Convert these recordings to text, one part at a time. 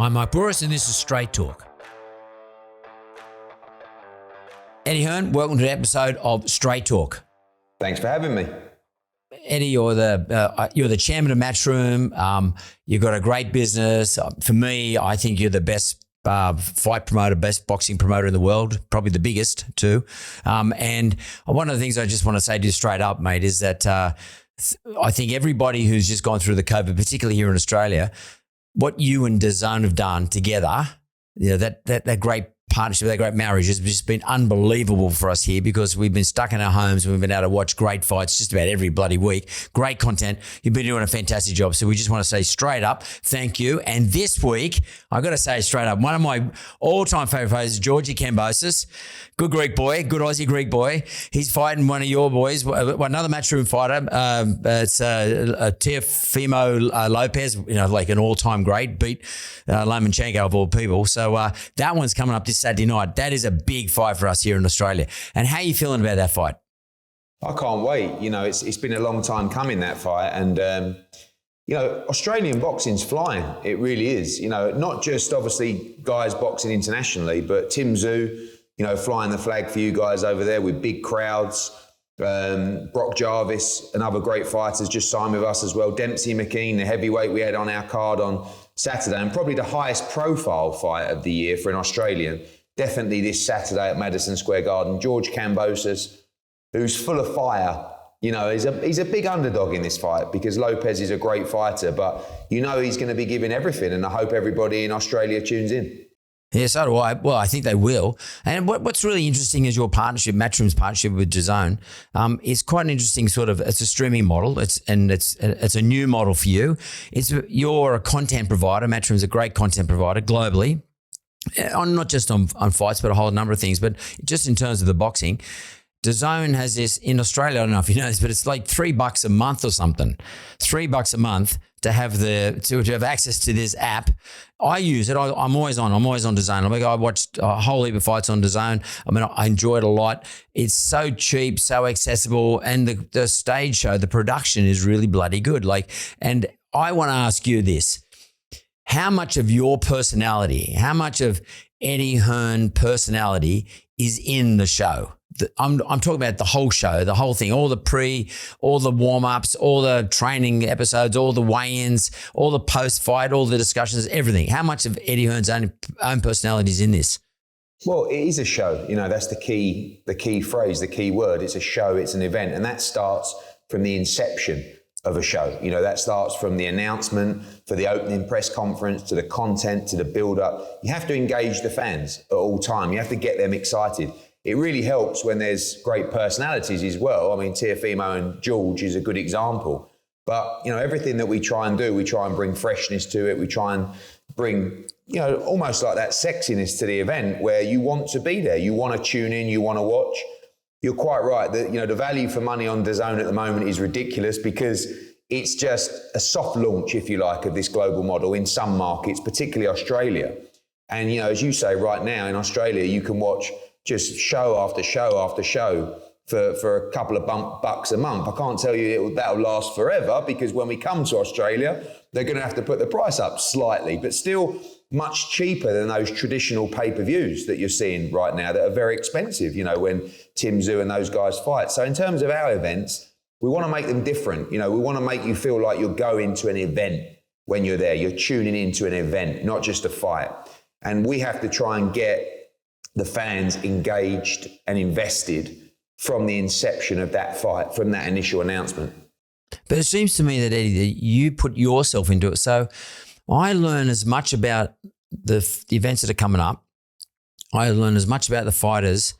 I'm Mark Bouris, and this is Straight Talk. Eddie Hearn, welcome to the episode of Straight Talk. Thanks for having me. Eddie, you're the chairman of Matchroom. You've got a great business. For me, I think you're the best fight promoter, best boxing promoter in the world, probably the biggest too. And one of the things I just want to say to you straight up, mate, is that I think everybody who's just gone through the COVID, particularly here in Australia, what you and DAZN have done together, that great partnership, that great marriage has just been unbelievable for us here because we've been stuck in our homes and we've been able to watch great fights just about every bloody week. Great content. You've been doing a fantastic job. So we just want to say straight up, thank you. And this week, I've got to say straight up, one of my all-time favorite fighters, Georgie Kambosos, good Greek boy, good Aussie Greek boy. He's fighting one of your boys, another Matchroom fighter. It's Teófimo López, like an all-time great, beat Lomachenko of all people. So that one's coming up this Saturday night. That is a big fight for us here in Australia. And how are you feeling about that fight? I can't wait. It's been a long time coming, that fight. And, Australian boxing's flying. It really is. Not just obviously guys boxing internationally, but Tim Tszyu, flying the flag for you guys over there with big crowds. Brock Jarvis, another great fighter, has just signed with us as well. Dempsey McKean, the heavyweight we had on our card on Saturday, and probably the highest profile fight of the year for an Australian. Definitely this Saturday at Maddison Square Garden. George Kambosos, who's full of fire. He's a big underdog in this fight because Lopez is a great fighter, but he's going to be giving everything, and I hope everybody in Australia tunes in. Yeah, so do I. Well, I think they will. And what's really interesting is your partnership, Matchroom's partnership with DAZN. It's quite an interesting it's a streaming model. It's a new model for you. You're a content provider. Matchroom's a great content provider globally, not just on fights, but a whole number of things. But just in terms of the boxing, DAZN has this in Australia. I don't know if you know this, but it's like $3 a month or something. $3 a month to have access to this app. I use it. I'm always on DAZN. I watched a whole heap of fights on DAZN. I enjoy it a lot. It's so cheap, so accessible, and the stage show, the production is really bloody good. And I want to ask you this: how much of your personality, how much of Eddie Hearn personality is in the show? I'm talking about the whole show, the whole thing, all the warm-ups, all the training episodes, all the weigh-ins, all the post-fight, all the discussions, everything. How much of Eddie Hearn's own personality is in this? Well, it is a show. That's the key phrase, the key word. It's a show, it's an event. And that starts from the inception of a show. That starts from the announcement, for the opening press conference, to the content, to the build-up. You have to engage the fans at all time. You have to get them excited. It really helps when there's great personalities as well. Teófimo and George is a good example. But, everything that we try and do, we try and bring freshness to it. We try and bring, almost like that sexiness to the event where you want to be there. You want to tune in, you want to watch. You're quite right that, the value for money on DAZN at the moment is ridiculous because it's just a soft launch, if you like, of this global model in some markets, particularly Australia. And, as you say right now in Australia, you can watch just show after show after show for a couple of bucks a month. I can't tell you that'll last forever because when we come to Australia, they're going to have to put the price up slightly, but still much cheaper than those traditional pay-per-views that you're seeing right now that are very expensive, when Tim Tszyu and those guys fight. So in terms of our events, we want to make them different. We want to make you feel like you're going to an event when you're there. You're tuning into an event, not just a fight. And we have to try and get the fans engaged and invested from the inception of that fight, from that initial announcement. But it seems to me that, Eddie, that you put yourself into it. So I learn as much about the events that are coming up. I learn as much about the fighters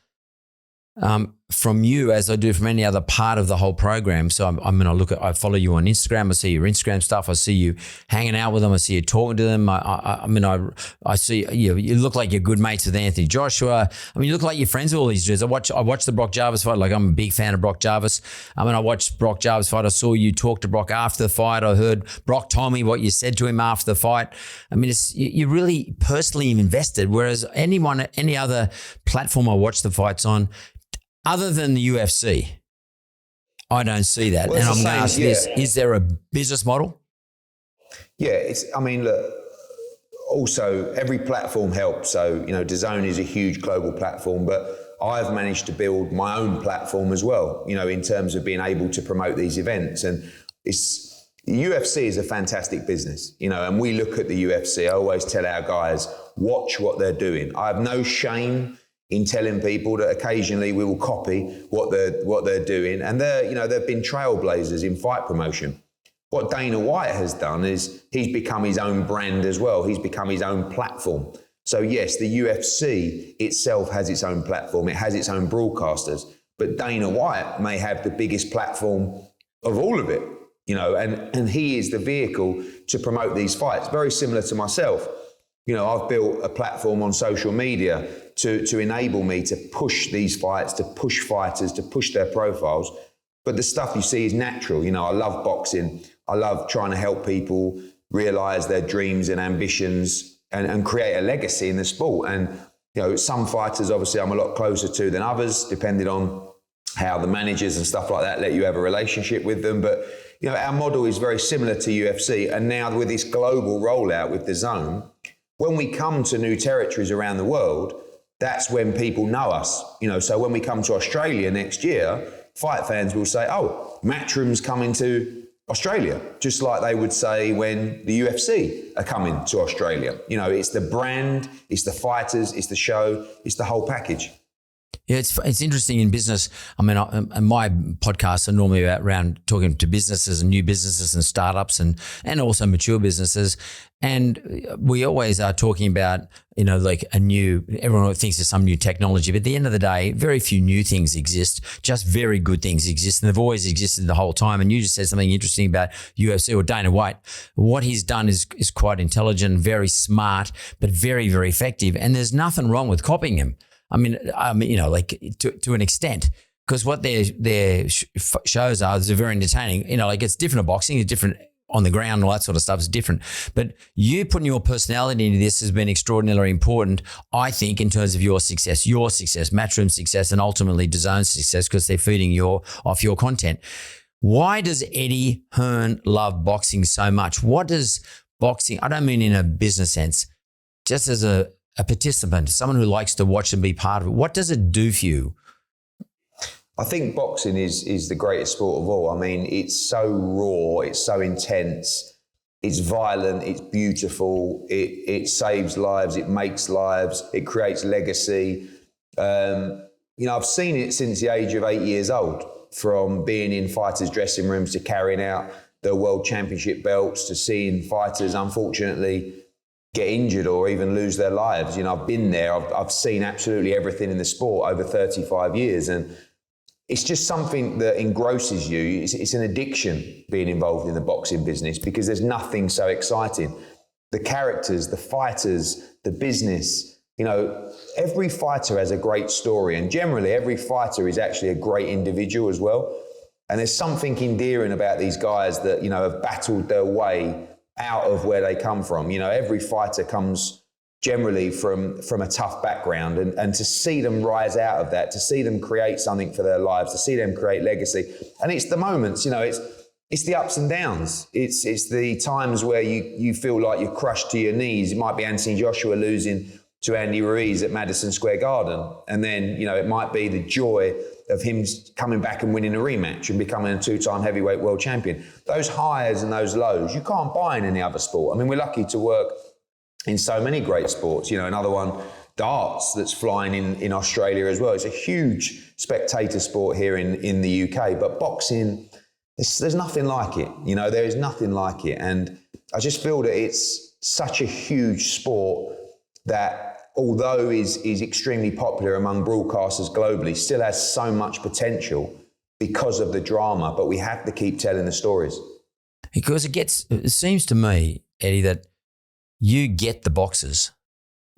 from you as I do from any other part of the whole program. So I follow you on Instagram. I see your Instagram stuff. I see you hanging out with them. I see you talking to them. I see you look like you're good mates with Anthony Joshua. You look like you're friends with all these dudes. I watched the Brock Jarvis fight. I'm a big fan of Brock Jarvis. I watched Brock Jarvis fight. I saw you talk to Brock after the fight. I heard Brock tell me what you said to him after the fight. You're really personally invested, whereas any other platform I watch the fights on, other than the UFC, I don't see that. Well, and I'm going to ask this, is there a business model? Yeah, look, also every platform helps. So, DAZN is a huge global platform, but I've managed to build my own platform as well, in terms of being able to promote these events. And UFC is a fantastic business, and we look at the UFC. I always tell our guys, watch what they're doing. I have no shame in telling people that occasionally we will copy what they're doing. And they've been trailblazers in fight promotion. What Dana White has done is he's become his own brand as well. He's become his own platform. So yes, the UFC itself has its own platform. It has its own broadcasters, but Dana White may have the biggest platform of all of it, and he is the vehicle to promote these fights. Very similar to myself. I've built a platform on social media to enable me to push these fights, to push fighters, to push their profiles. But the stuff you see is natural. I love boxing. I love trying to help people realize their dreams and ambitions and create a legacy in the sport. And, some fighters, obviously, I'm a lot closer to than others, depending on how the managers and stuff like that let you have a relationship with them. But, our model is very similar to UFC. And now with this global rollout with DAZN, when we come to new territories around the world, that's when people know us. So when we come to Australia next year, fight fans will say, oh, Matchroom's coming to Australia, just like they would say when the UFC are coming to Australia. It's the brand, it's the fighters, it's the show, it's the whole package. Yeah, it's interesting in business. I mean, my podcasts are normally around talking to businesses and new businesses and startups and also mature businesses. And we always are talking about, like everyone thinks there's some new technology, but at the end of the day, very few new things exist. Just very good things exist, and they've always existed the whole time. And you just said something interesting about UFC or Dana White. What he's done is quite intelligent, very smart, but very, very effective. And there's nothing wrong with copying him. I mean, like to an extent, because what their shows are very entertaining. It's different at boxing, it's different on the ground, and all that sort of stuff is different. But you putting your personality into this has been extraordinarily important, I think, in terms of your success, Matchroom's success, and ultimately DAZN's success, because they're feeding off your content. Why does Eddie Hearn love boxing so much? What does boxing, I don't mean in a business sense, just as a participant, someone who likes to watch and be part of it, what does it do for you? I think boxing is the greatest sport of all. I mean, it's so raw, it's so intense, it's violent, it's beautiful, it saves lives, it makes lives, it creates legacy. I've seen it since the age of 8 years old, from being in fighters' dressing rooms to carrying out their world championship belts to seeing fighters, unfortunately, get injured or even lose their lives. I've been there. I've seen absolutely everything in the sport over 35 years. And it's just something that engrosses you. It's an addiction being involved in the boxing business, because there's nothing so exciting. The characters, the fighters, the business, every fighter has a great story. And generally, every fighter is actually a great individual as well. And there's something endearing about these guys that, have battled their way out of where they come from. Every fighter comes generally from a tough background, and to see them rise out of that, to see them create something for their lives, to see them create legacy. And it's the moments, it's the ups and downs. It's the times where you feel like you're crushed to your knees. It might be Anthony Joshua losing to Andy Ruiz at Maddison Square Garden. And then, it might be the joy of him coming back and winning a rematch and becoming a two-time heavyweight world champion. Those highs and those lows, you can't buy in any other sport. I mean, we're lucky to work in so many great sports. Another one, darts, that's flying in Australia as well. It's a huge spectator sport here in the UK. But boxing, there's nothing like it. There is nothing like it. And I just feel that it's such a huge sport that, although is extremely popular among broadcasters globally, still has so much potential because of the drama. But we have to keep telling the stories. Because it seems to me, Eddie, that you get the boxers.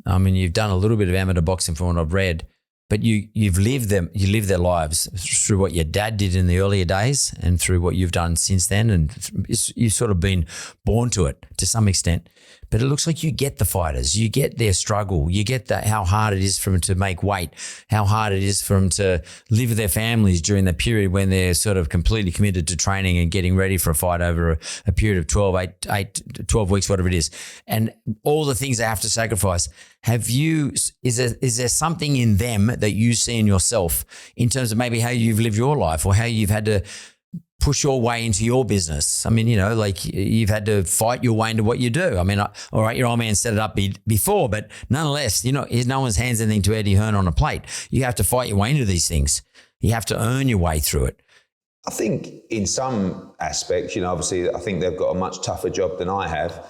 I mean, you've done a little bit of amateur boxing from what I've read, but you've lived them. You live their lives through what your dad did in the earlier days and through what you've done since then, and you've sort of been born to it to some extent. but it looks like you get the fighters, you get their struggle, you get how hard it is for them to make weight, how hard it is for them to live with their families during the period when they're sort of completely committed to training and getting ready for a fight over a period of 12 weeks, whatever it is, and all the things they have to sacrifice. Is there something in them that you see in yourself in terms of maybe how you've lived your life or how you've had to push your way into your business? I mean, like you've had to fight your way into what you do. I mean, all right, your old man set it up before, but nonetheless, no one's hands anything to Eddie Hearn on a plate. You have to fight your way into these things. You have to earn your way through it. I think in some aspects, obviously I think they've got a much tougher job than I have.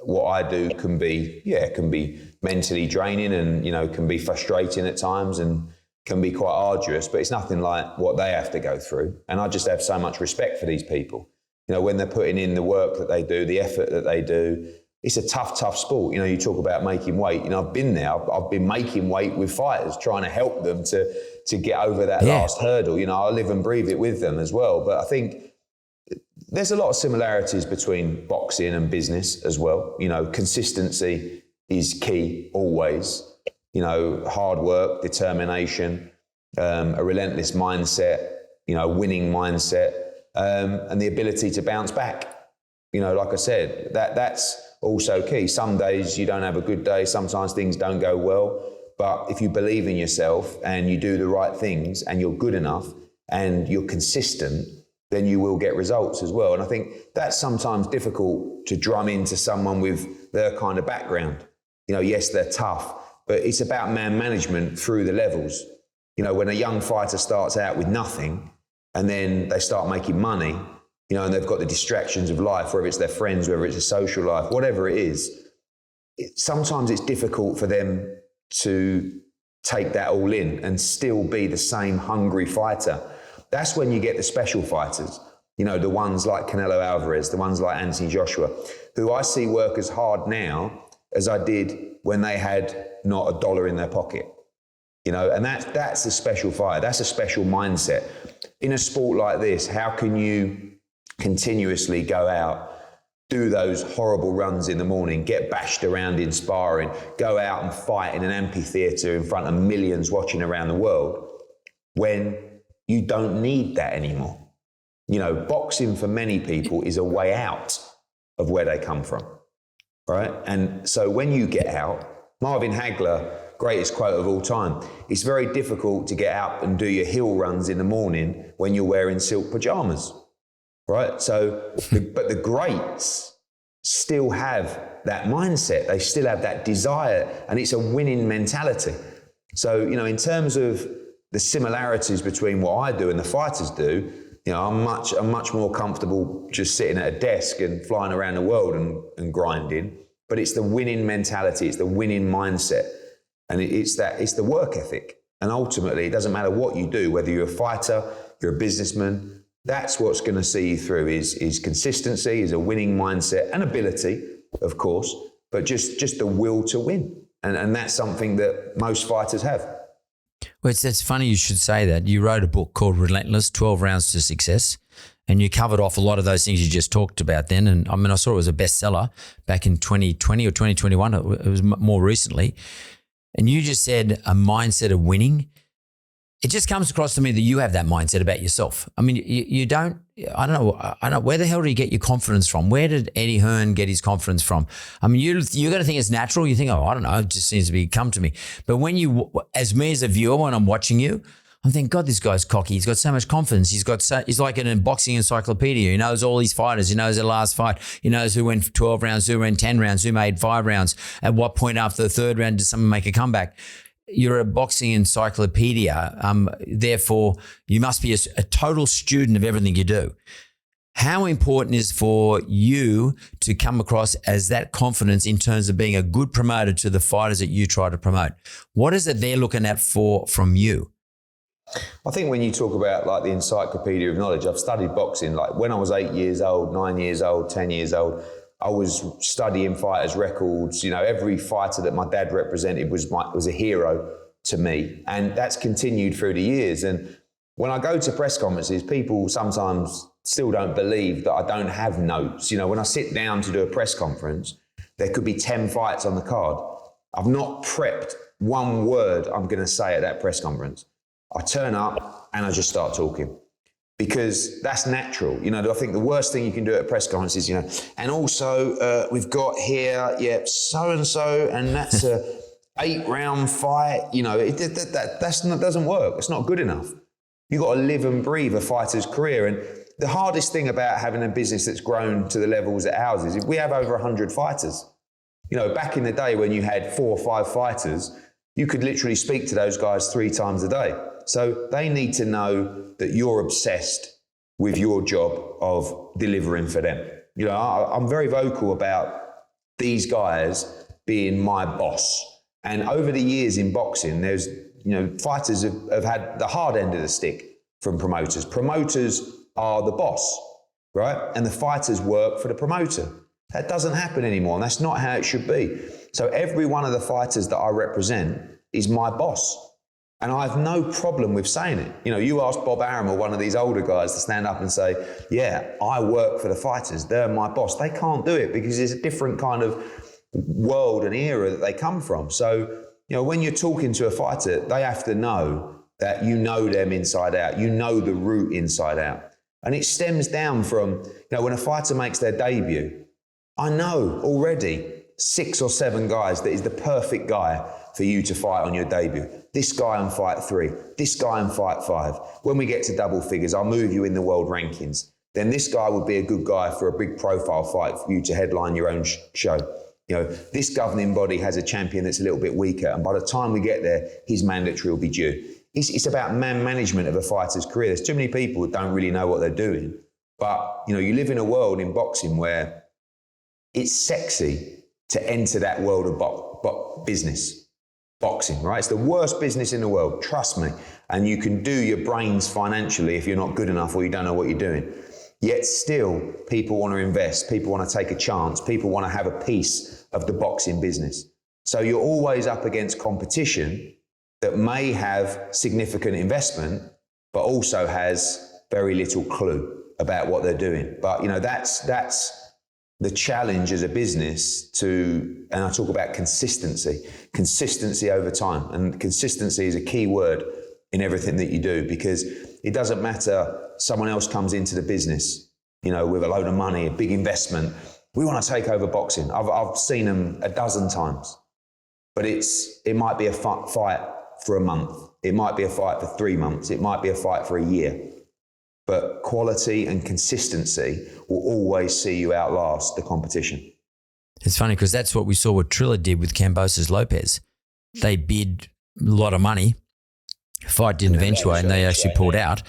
What I do can be mentally draining and, can be frustrating at times and can be quite arduous, but it's nothing like what they have to go through. And I just have so much respect for these people. When they're putting in the work that they do, the effort that they do, it's a tough sport. You talk about making weight. I've been there. I've been making weight with fighters, trying to help them to get over that last hurdle. I live and breathe it with them as well. But I think there's a lot of similarities between boxing and business as well. Consistency is key always. Hard work, determination, a relentless mindset, winning mindset, and the ability to bounce back. Like I said, that's also key. Some days you don't have a good day. Sometimes things don't go well. But if you believe in yourself and you do the right things and you're good enough and you're consistent, then you will get results as well. And I think that's sometimes difficult to drum into someone with their kind of background. Yes, they're tough, but it's about man management through the levels. When a young fighter starts out with nothing and then they start making money, and they've got the distractions of life, whether it's their friends, whether it's a social life, whatever it is, sometimes it's difficult for them to take that all in and still be the same hungry fighter. That's when you get the special fighters, the ones like Canelo Álvarez, the ones like Anthony Joshua, who I see work as hard now as I did when they had not a dollar in their pocket. And that's a special fighter. That's a special mindset. In a sport like this, how can you continuously go out, do those horrible runs in the morning, get bashed around in sparring, go out and fight in an amphitheatre in front of millions watching around the world when you don't need that anymore? Boxing for many people is a way out of where they come from, right? And so when you get out, Marvin Hagler, greatest quote of all time, it's very difficult to get out and do your hill runs in the morning when you're wearing silk pajamas. Right? So, but the greats still have that mindset. They still have that desire, and it's a winning mentality. So, in terms of the similarities between what I do and the fighters do, I'm much more comfortable just sitting at a desk and flying around the world and grinding. But it's the winning mentality, it's the winning mindset, and it's the work ethic. And ultimately, it doesn't matter what you do, whether you're a fighter, you're a businessman. That's what's going to see you through is consistency, is a winning mindset and ability, of course, but just the will to win. And that's something that most fighters have. Well, it's funny you should say that. You wrote a book called Relentless, 12 Rounds to Success, and you covered off a lot of those things you just talked about then. And I mean, I saw it was a bestseller back in 2020 or 2021. It was more recently. And you just said a mindset of winning. It just comes across to me that you have that mindset about yourself. I mean, you don't, I don't know, where the hell do you get your confidence from? Where did Eddie Hearn get his confidence from? I mean, you're going to think it's natural. You think, I don't know, it just seems to come to me. But when as a viewer, when I'm watching you, I'm thinking, God, this guy's cocky. He's got so much confidence. He's like an boxing encyclopedia. He knows all these fighters. He knows their last fight. He knows who went 12 rounds, who went 10 rounds, who made 5 rounds. At what point after the 3rd round did someone make a comeback? You're a boxing encyclopedia. Therefore, you must be a total student of everything you do. How important is for you to come across as that confidence in terms of being a good promoter to the fighters that you try to promote? What is it they're looking at from you? I think when you talk about like the encyclopedia of knowledge, I've studied boxing like when I was 8 years old, 9 years old, 10 years old. I was studying fighters' records. Every fighter that my dad represented was a hero to me. And that's continued through the years. And when I go to press conferences, people sometimes still don't believe that I don't have notes. You know, when I sit down to do a press conference, there could be 10 fights on the card. I've not prepped one word I'm going to say at that press conference. I turn up and I just start talking because that's natural. You know, I think the worst thing you can do at a press conference is, you know, and also we've got here, so-and-so, and that's a 8-round fight. You know, that doesn't work. It's not good enough. You've got to live and breathe a fighter's career. And the hardest thing about having a business that's grown to the levels that ours is, we have over 100 fighters. You know, back in the day when you had 4 or 5 fighters, you could literally speak to those guys 3 times a day. So they need to know that you're obsessed with your job of delivering for them. You know, I'm very vocal about these guys being my boss. And over the years in boxing, there's, you know, fighters have had the hard end of the stick from promoters. Promoters are the boss, right? And the fighters work for the promoter. That doesn't happen anymore, and that's not how it should be. So every one of the fighters that I represent is my boss. And I have no problem with saying it. You know, you ask Bob Arum or one of these older guys to stand up and say, yeah, I work for the fighters, they're my boss. They can't do it because it's a different kind of world and era that they come from. So, you know, when you're talking to a fighter, they have to know that you know them inside out. You know the route inside out. And it stems down from, you know, when a fighter makes their debut, I know already 6 or 7 guys that is the perfect guy for you to fight on your debut. This guy on fight 3, this guy on fight 5. When we get to double figures, I'll move you in the world rankings. Then this guy would be a good guy for a big profile fight for you to headline your own show. You know, this governing body has a champion that's a little bit weaker, and by the time we get there, his mandatory will be due. It's about man management of a fighter's career. There's too many people that don't really know what they're doing. But, you know, you live in a world in boxing where it's sexy to enter that world of business, boxing, right? It's the worst business in the world, trust me. And you can do your brains financially if you're not good enough or you don't know what you're doing. Yet still, people want to invest, people want to take a chance, people want to have a piece of the boxing business. So you're always up against competition that may have significant investment, but also has very little clue about what they're doing. But, you know, that's the challenge as a business and I talk about consistency over time. And consistency is a key word in everything that you do, because it doesn't matter, someone else comes into the business, you know, with a load of money, a big investment. We want to take over boxing. I've seen them a dozen times, but it might be a fight for a month. It might be a fight for 3 months. It might be a fight for a year. But quality and consistency will always see you outlast the competition. It's funny because that's what we saw what Triller did with Kambosos López. They bid a lot of money. Fight didn't eventuate, and they actually pulled out,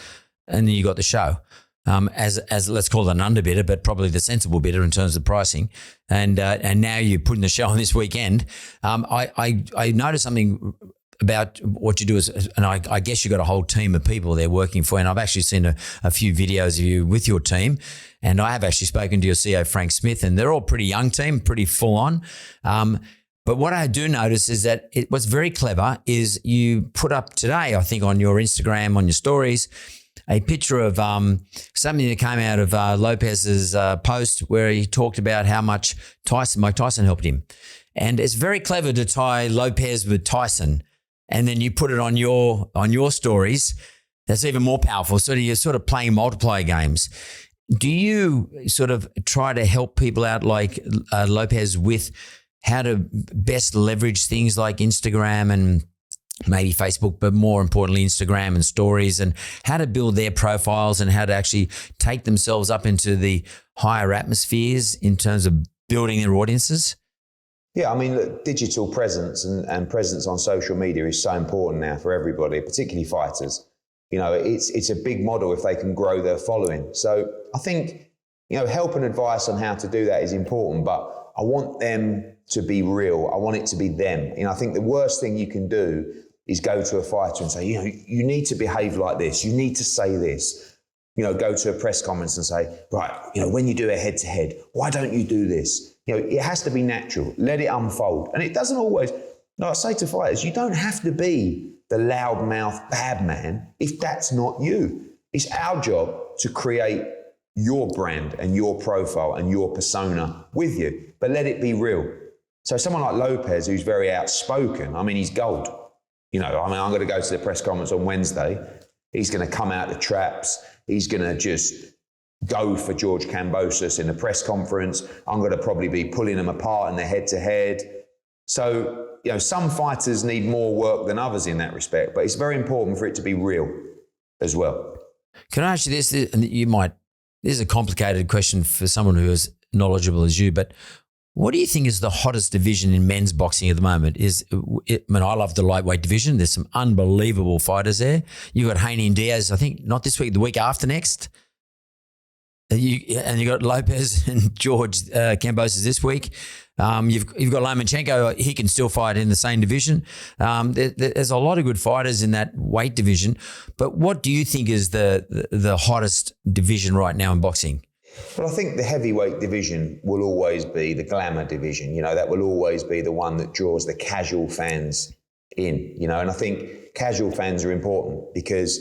and then you got the show. As let's call it an underbidder, but probably the sensible bidder in terms of pricing. And now you're putting the show on this weekend. I noticed something about what you do and I guess you got a whole team of people there working for you. And I've actually seen a few videos of you with your team, and I have actually spoken to your CEO, Frank Smith, and they're all pretty young team, pretty full on. But what I do notice is that what's very clever is you put up today, I think on your Instagram, on your stories, a picture of something that came out of Lopez's post where he talked about how much Mike Tyson helped him. And it's very clever to tie Lopez with Tyson. And then you put it on your stories. That's even more powerful. So you're sort of playing multiplayer games. Do you sort of try to help people out like Lopez with how to best leverage things like Instagram and maybe Facebook, but more importantly, Instagram and stories, and how to build their profiles and how to actually take themselves up into the higher atmospheres in terms of building their audiences? Yeah, I mean, look, digital presence and presence on social media is so important now for everybody, particularly fighters. You know, it's a big model if they can grow their following. So I think, you know, help and advice on how to do that is important, but I want them to be real. I want it to be them. You know, I think the worst thing you can do is go to a fighter and say, you know, you need to behave like this. You need to say this. You know, go to a press conference and say, right, you know, when you do a head-to-head, why don't you do this? You know, it has to be natural. Let it unfold. And it doesn't always, I say to fighters, you don't have to be the loudmouth bad man if that's not you. It's our job to create your brand and your profile and your persona with you, but let it be real. So someone like Lopez, who's very outspoken, I mean, he's gold. You know, I mean, I'm going to go to the press conference on Wednesday. He's going to come out the traps. He's going to just go for George Kambosos in the press conference. I'm going to probably be pulling them apart in the head-to-head. So, you know, some fighters need more work than others in that respect, but it's very important for it to be real as well. Can I ask you this? And this is a complicated question for someone who is knowledgeable as you, but what do you think is the hottest division in men's boxing at the moment? I love the lightweight division. There's some unbelievable fighters there. You've got Haney and Diaz, I think, not this week, the week after next. And you got Lopez and George Kambosos this week. You've got Lomachenko. He can still fight in the same division. There's a lot of good fighters in that weight division. But what do you think is the hottest division right now in boxing? Well, I think the heavyweight division will always be the glamour division. You know, that will always be the one that draws the casual fans in. You know, and I think casual fans are important because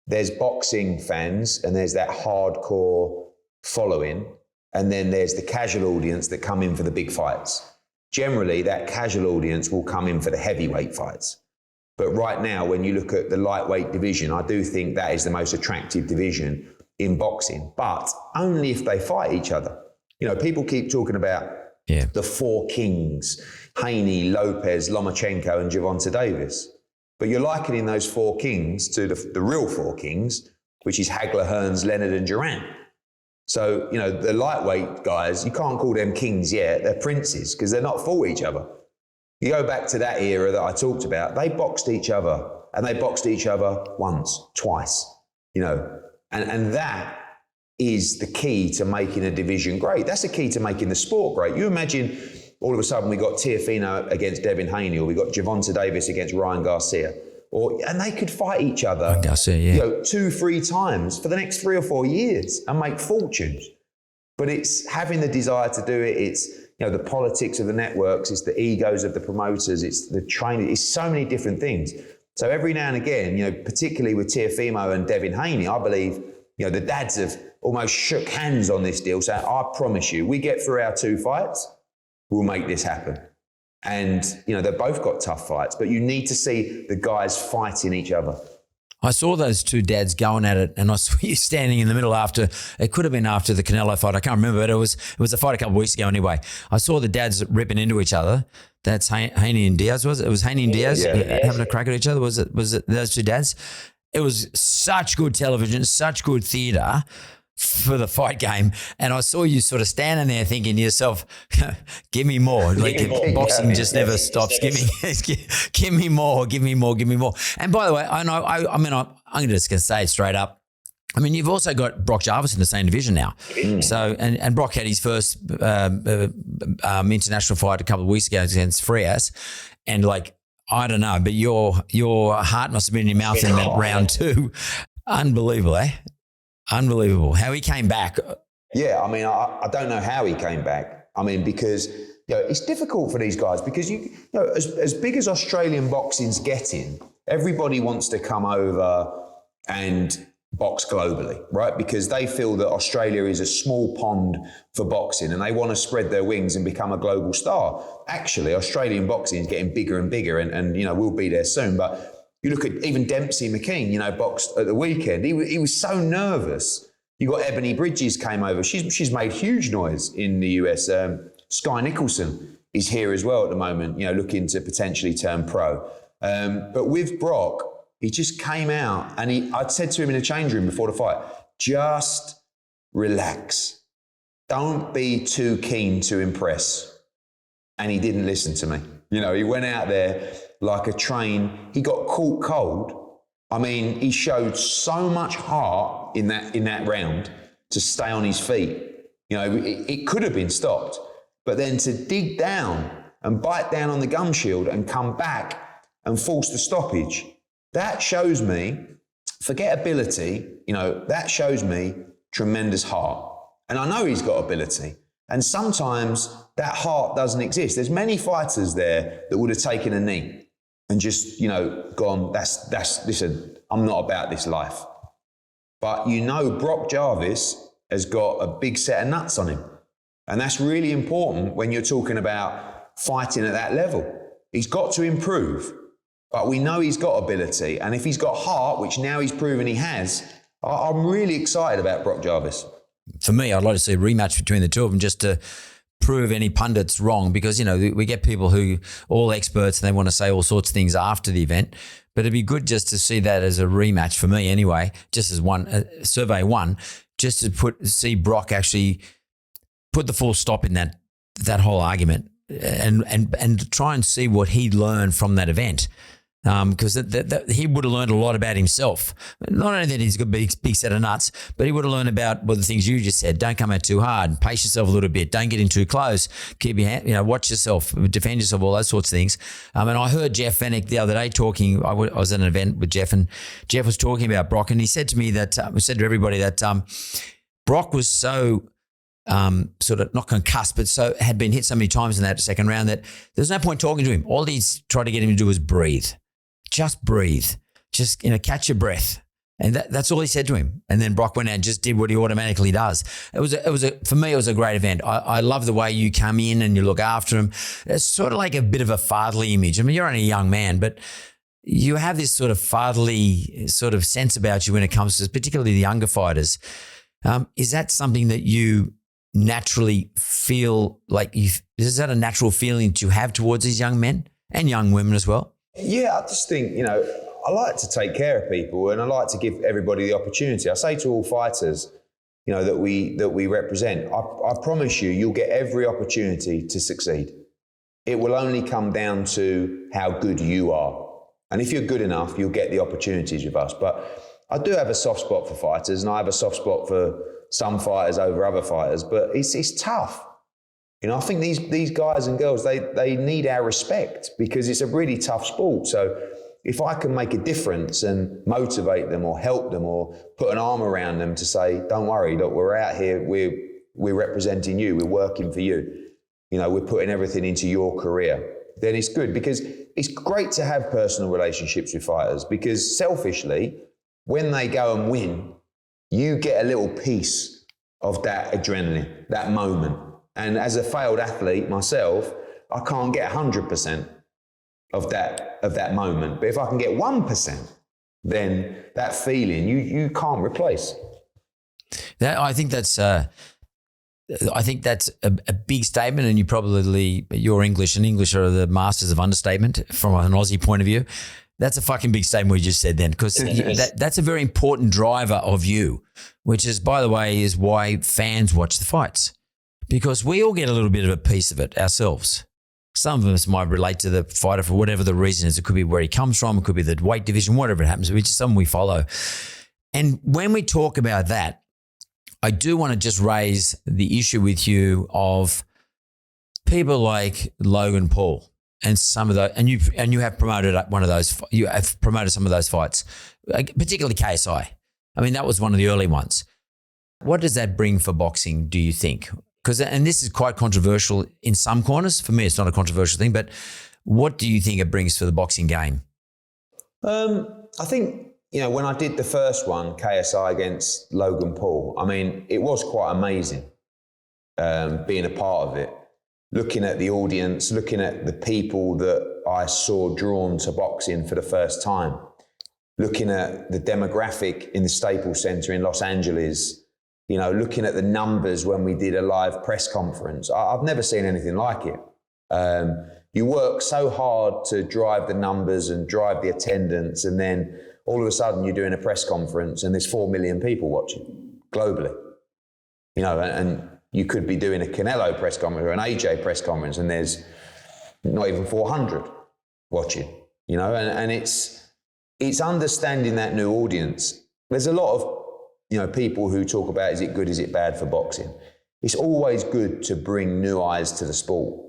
there's boxing fans and there's that hardcore following, and then there's the casual audience that come in for the big fights. Generally, that casual audience will come in for the heavyweight fights. But right now, when you look at the lightweight division, I do think that is the most attractive division in boxing, but only if they fight each other. You know, people keep talking about the four kings, Haney, Lopez, Lomachenko, and Gervonta Davis. But you're likening those four kings to the real four kings, which is Hagler, Hearns, Leonard, and Durant. So, you know, the lightweight guys, you can't call them kings yet. They're princes because they're not fought each other. You go back to that era that I talked about, they boxed each other, and they boxed each other once, twice, you know. And that is the key to making a division great. That's the key to making the sport great. You imagine all of a sudden we got Teófimo against Devin Haney, or we got Gervonta Davis against Ryan Garcia, and they could fight each other, Garcia, you know, 2-3 times for the next 3 or 4 years and make fortunes. But it's having the desire to do it. It's, you know, the politics of the networks. It's the egos of the promoters. It's the training. It's so many different things. So every now and again, you know, particularly with Teófimo and Devin Haney, I believe, you know, the dads have almost shook hands on this deal, saying, I promise you, we get through our 2 fights, we'll make this happen. And, you know, they've both got tough fights, but you need to see the guys fighting each other. I saw those two dads going at it, and I saw you standing in the middle after, it could have been after the Canelo fight, I can't remember, but it was a fight a couple of weeks ago anyway. I saw the dads ripping into each other. That's Haney and Diaz, was it? It was Haney and Diaz having a crack at each other? Was it those two dads? It was such good television, such good theatre for the fight game. And I saw you sort of standing there thinking to yourself, give me more. Like boxing just never stops. Give me more, give me more, give me more. And by the way, I'm just going to say it straight up. I mean, you've also got Brock Jarvis in the same division now. So, and Brock had his first international fight a couple of weeks ago against Frias. And like, I don't know, but your heart must have been in your mouth in that round 2. Unbelievable, eh? Unbelievable. How he came back. Yeah, I mean, I don't know how he came back. I mean, because, you know, it's difficult for these guys because, you know, as big as Australian boxing's getting, everybody wants to come over and box globally, right? Because they feel that Australia is a small pond for boxing and they want to spread their wings and become a global star. Actually, Australian boxing is getting bigger and bigger and you know, we'll be there soon. But you look at even Dempsey McKean, you know, boxed at the weekend. He was so nervous. You got Ebony Bridges came over. She's made huge noise in the US. Sky Nicholson is here as well at the moment, you know, looking to potentially turn pro. But with Brock, he just came out and I'd said to him in the change room before the fight, just relax. Don't be too keen to impress. And he didn't listen to me. You know, he went out there like a train. He got caught cold. I mean, he showed so much heart in that round to stay on his feet. You know, it could have been stopped. But then to dig down and bite down on the gum shield and come back and force the stoppage, that shows me, forget ability, you know, that shows me tremendous heart. And I know he's got ability. And sometimes that heart doesn't exist. There's many fighters there that would have taken a knee and just, you know, gone, listen, I'm not about this life. But you know, Brock Jarvis has got a big set of nuts on him. And that's really important when you're talking about fighting at that level. He's got to improve, but we know he's got ability. And if he's got heart, which now he's proven he has, I'm really excited about Brock Jarvis. For me, I'd like to see a rematch between the two of them just to prove any pundits wrong, because, you know, we get people who all experts and they want to say all sorts of things after the event, but it'd be good just to see that as a rematch for me anyway, just as one survey one, just to see Brock actually put the full stop in that whole argument and try and see what he'd learn from that event. Because he would have learned a lot about himself. Not only that he's got a big set of nuts, but he would have learned about the things you just said. Don't come out too hard. Pace yourself a little bit. Don't get in too close. Keep your hand, watch yourself, defend yourself, all those sorts of things. And I heard Jeff Fennick the other day talking. I was at an event with Jeff, and Jeff was talking about Brock, and he said to me that, said to everybody that Brock was so sort of not concussed, but so had been hit so many times in that second round that there's no point talking to him. All he's tried to get him to do is breathe. Just breathe. Just, catch your breath. And that's all he said to him. And then Brock went out and just did what he automatically does. For me, it was a great event. I love the way you come in and you look after him. It's sort of like a bit of a fatherly image. I mean, you're only a young man, but you have this sort of fatherly sort of sense about you when it comes to particularly the younger fighters. Is that something that you naturally feel like is that a natural feeling that you have towards these young men and young women as well? Yeah, I just think, I like to take care of people and I like to give everybody the opportunity. I say to all fighters, that we represent, I promise you'll get every opportunity to succeed. It will only come down to how good you are. And if you're good enough, you'll get the opportunities with us. But I do have a soft spot for fighters, and I have a soft spot for some fighters over other fighters, but it's tough. I think these guys and girls, they need our respect because it's a really tough sport. So if I can make a difference and motivate them or help them or put an arm around them to say, don't worry, look, we're out here, we're representing you, we're working for you, we're putting everything into your career, then it's good, because it's great to have personal relationships with fighters, because selfishly, when they go and win, you get a little piece of that adrenaline, that moment. And as a failed athlete myself, I can't get 100% of that moment. But if I can get 1%, then that feeling you can't replace. I think that's a big statement, and you're English, and English are the masters of understatement from an Aussie point of view. That's a fucking big statement we just said then, because that's a very important driver of you, which is, by the way, is why fans watch the fights. Because we all get a little bit of a piece of it ourselves. Some of us might relate to the fighter for whatever the reason is. It could be where he comes from. It could be the weight division, whatever it happens. It's something we follow. And when we talk about that, I do want to just raise the issue with you of people like Logan Paul and some of those, and you have promoted one of those. You have promoted some of those fights, particularly KSI. I mean, that was one of the early ones. What does that bring for boxing, do you think? And this is quite controversial in some corners. For me, it's not a controversial thing, but what do you think it brings for the boxing game? I think, when I did the first one, KSI against Logan Paul, I mean, it was quite amazing being a part of it. Looking at the audience, looking at the people that I saw drawn to boxing for the first time, looking at the demographic in the Staples Center in Los Angeles, looking at the numbers when we did a live press conference. I've never seen anything like it. You work so hard to drive the numbers and drive the attendance, and then all of a sudden you're doing a press conference and there's 4 million people watching globally. And you could be doing a Canelo press conference or an AJ press conference and there's not even 400 watching, and it's understanding that new audience. There's a lot of people who talk about, is it good, is it bad for boxing? It's always good to bring new eyes to the sport.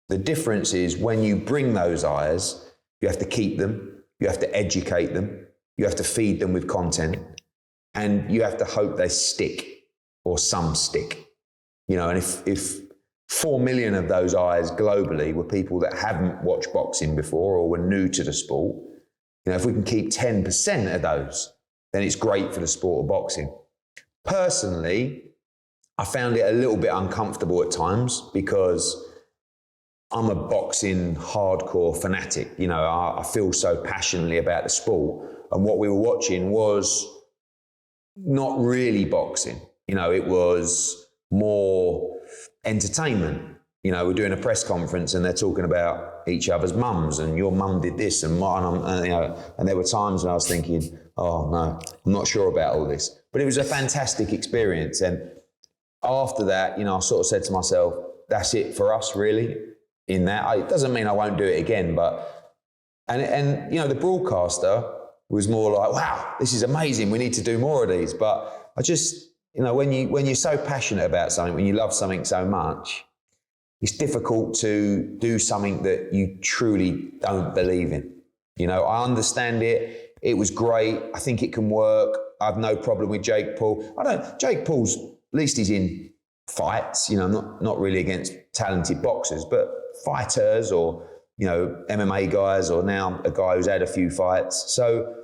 The difference is when you bring those eyes, you have to keep them, you have to educate them, you have to feed them with content, and you have to hope they stick, or some stick. And if 4 million of those eyes globally were people that haven't watched boxing before or were new to the sport, if we can keep 10% of those, then it's great for the sport of boxing. Personally, I found it a little bit uncomfortable at times because I'm a boxing hardcore fanatic. You know, I feel so passionately about the sport. And what we were watching was not really boxing. You know, it was more entertainment. You know, we're doing a press conference and they're talking about each other's mums and your mum did this and mine. And, you know, and there were times when I was thinking, oh no, I'm not sure about all this. But it was a fantastic experience. And after that, you know, I sort of said to myself, that's it for us really in that. It doesn't mean I won't do it again, but, and you know, the broadcaster was more like, wow, this is amazing. We need to do more of these. But I just, you know, when you're so passionate about something, when you love something so much, it's difficult to do something that you truly don't believe in. You know, I understand it. It was great. I think it can work. I have no problem with Jake Paul. Jake Paul's, at least he's in fights, you know, not really against talented boxers, but fighters or, you know, MMA guys or now a guy who's had a few fights. So,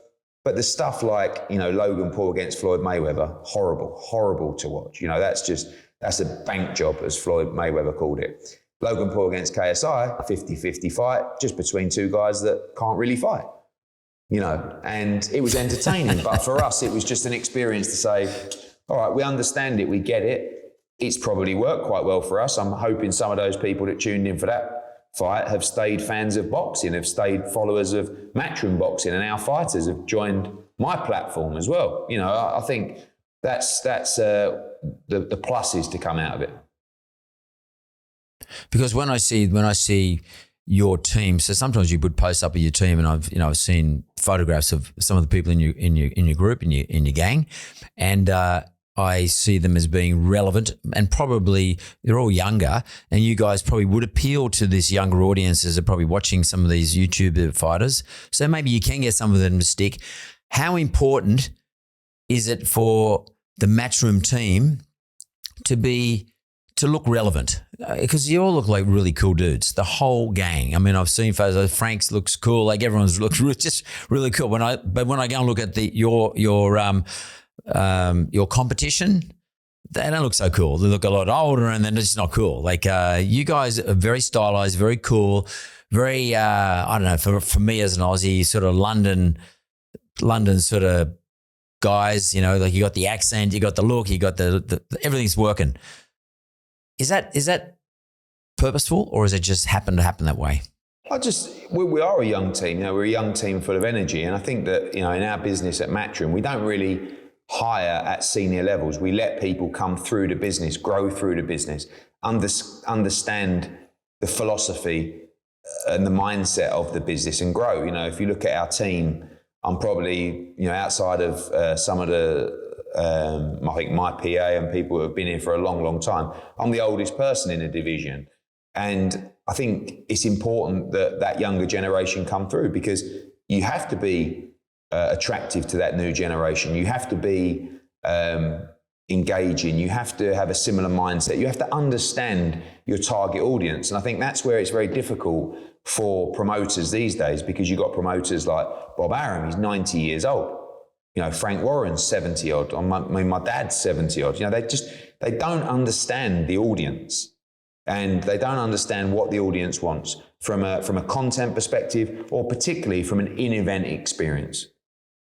but the stuff like, you know, Logan Paul against Floyd Mayweather, horrible to watch. You know, that's a bank job, as Floyd Mayweather called it. Logan Paul against KSI, 50-50 fight, just between two guys that can't really fight. You know, and it was entertaining. But for us, it was just an experience to say, all right, we understand it, we get it. It's probably worked quite well for us. I'm hoping some of those people that tuned in for that fight have stayed fans of boxing, have stayed followers of Matchroom Boxing, and our fighters have joined my platform as well. You know, I think that's the pluses to come out of it. Because when I see your team, so sometimes you would post up with your team, and I've seen photographs of some of the people in your group, in your gang, and I see them as being relevant, and probably they're all younger, and you guys probably would appeal to this younger audiences that are probably watching some of these YouTube fighters. So maybe you can get some of them to stick. How important is it for the Matchroom team to look relevant? Because you all look like really cool dudes, the whole gang. I mean, I've seen photos. Frank's looks cool. Like everyone's looks just really cool. When I go and look at your competition, they don't look so cool. They look a lot older, and then it's not cool. Like you guys are very stylized, very cool, very I don't know. For me as an Aussie, sort of London sort of guys. You know, like you got the accent, you got the look, you got the everything's working. Is that purposeful, or is it just happen that way? We are a young team. You know, we're a young team full of energy, and I think that, you know, in our business at Matchroom, we don't really hire at senior levels. We let people come through the business, grow through the business, understand the philosophy and the mindset of the business, and grow. You know, if you look at our team, I'm probably, you know, outside of some of the I think my PA and people who have been here for a long time, I'm the oldest person in the division. And I think it's important that younger generation come through, because you have to be attractive to that new generation. You have to be engaging. You have to have a similar mindset. You have to understand your target audience. And I think that's where it's very difficult for promoters these days, because you've got promoters like Bob Arum, he's 90 years old. You know, Frank Warren's 70 odd. My dad's 70 odd. You know, they don't understand the audience, and they don't understand what the audience wants from a content perspective, or particularly from an in-event experience.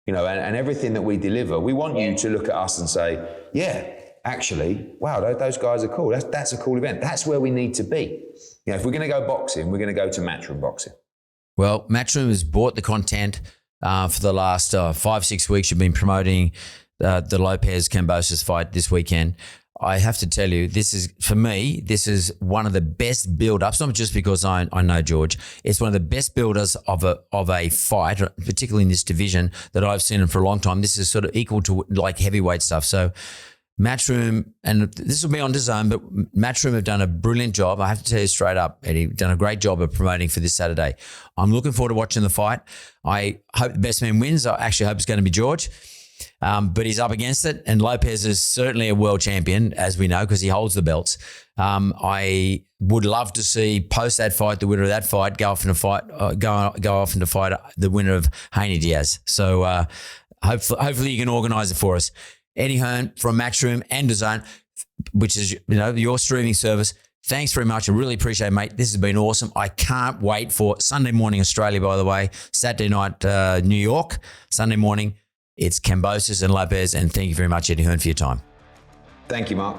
You know, and everything that we deliver, we want you to look at us and say, yeah, actually, wow, those guys are cool. That's a cool event. That's where we need to be. You know, if we're going to go boxing, we're going to go to Matchroom Boxing. Well, Matchroom has bought the content. For the last 5-6 weeks, you've been promoting the Lopez Kambosos fight this weekend. I have to tell you, this is one of the best build-ups, not just because I know George. It's one of the best builders of a fight, particularly in this division, that I've seen for a long time. This is sort of equal to like heavyweight stuff. So Matchroom, and this will be on DAZN, but Matchroom have done a brilliant job. I have to tell you straight up, Eddie, done a great job of promoting for this Saturday. I'm looking forward to watching the fight. I hope the best man wins. I actually hope it's going to be George, but he's up against it. And Lopez is certainly a world champion, as we know, because he holds the belts. I would love to see post that fight, the winner of that fight go off and fight the winner of Haney Diaz. So hopefully you can organise it for us. Eddie Hearn from Matchroom and DAZN, which is, your streaming service. Thanks very much. I really appreciate it, mate. This has been awesome. I can't wait for Sunday morning Australia, by the way. Saturday night New York. Sunday morning, it's Kambosos and Lopez. And thank you very much, Eddie Hearn, for your time. Thank you, Mark.